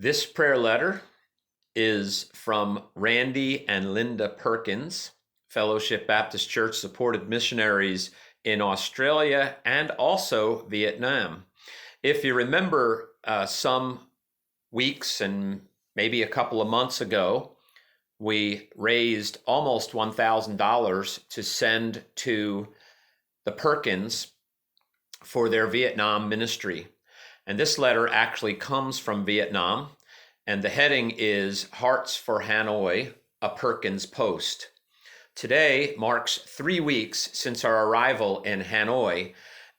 This prayer letter is from Randy and Linda Perkins, Fellowship Baptist Church supported missionaries in Australia and also Vietnam. If you remember some weeks and maybe a couple of months ago, we raised almost $1,000 to send to the Perkins for their Vietnam ministry. And this letter actually comes from Vietnam, and the heading is Hearts for Hanoi, a Perkins Post. Today marks 3 weeks since our arrival in Hanoi,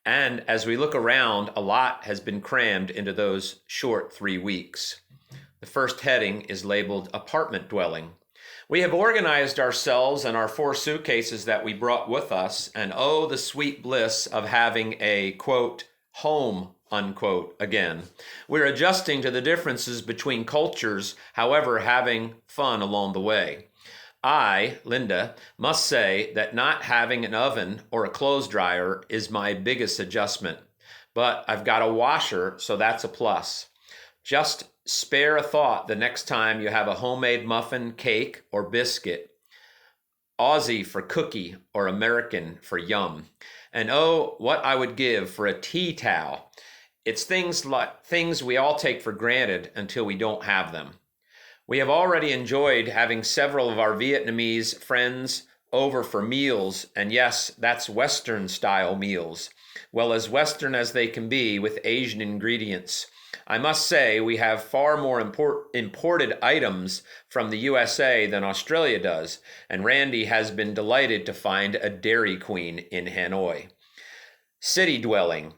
and as we look around, a lot has been crammed into those short 3 weeks. The first heading is labeled Apartment Dwelling. We have organized ourselves and our 4 suitcases that we brought with us, and oh, the sweet bliss of having a, quote, home, unquote, again. We're adjusting to the differences between cultures, however, having fun along the way. I, Linda, must say that not having an oven or a clothes dryer is my biggest adjustment, but I've got a washer, so that's a plus. Just spare a thought the next time you have a homemade muffin, cake, or biscuit. Aussie for cookie or American for yum. And oh, what I would give for a tea towel. It's things we all take for granted until we don't have them. We have already enjoyed having several of our Vietnamese friends over for meals, and yes, that's Western style meals. Well, as Western as they can be with Asian ingredients. I must say we have far more imported items from the USA than Australia does, and Randy has been delighted to find a Dairy Queen in Hanoi. City dwelling.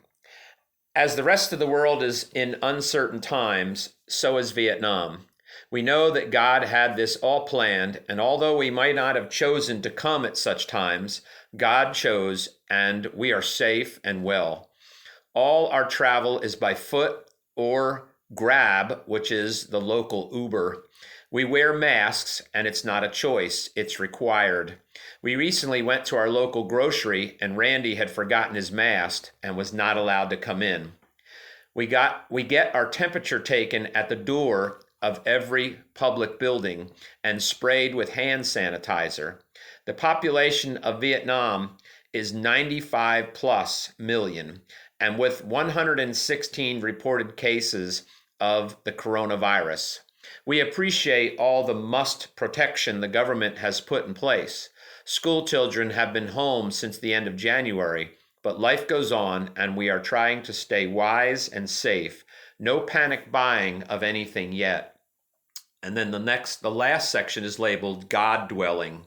As the rest of the world is in uncertain times, so is Vietnam. We know that God had this all planned, and although we might not have chosen to come at such times, God chose, and we are safe and well. All our travel is by foot or Grab, which is the local Uber. We wear masks, and it's not a choice, it's required. We recently went to our local grocery, and Randy had forgotten his mask and was not allowed to come in. We get our temperature taken at the door of every public building and sprayed with hand sanitizer. The population of Vietnam is 95 plus million, and with 116 reported cases of the coronavirus. We appreciate all the must protection the government has put in place. School children have been home since the end of January, but life goes on and we are trying to stay wise and safe. No panic buying of anything yet. And then the last section is labeled God Dwelling.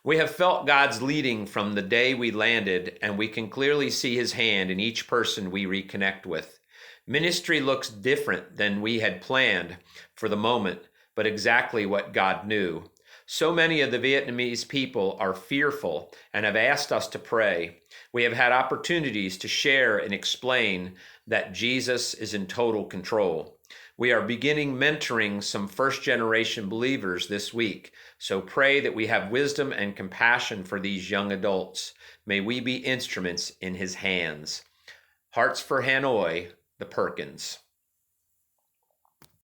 We have felt God's leading from the day we landed, and we can clearly see his hand in each person we reconnect with. Ministry looks different than we had planned for the moment, but exactly what God knew. So many of the Vietnamese people are fearful and have asked us to pray. We have had opportunities to share and explain that Jesus is in total control. We are beginning mentoring some first-generation believers this week, so pray that we have wisdom and compassion for these young adults. May we be instruments in his hands. Hearts for Hanoi, the Perkins.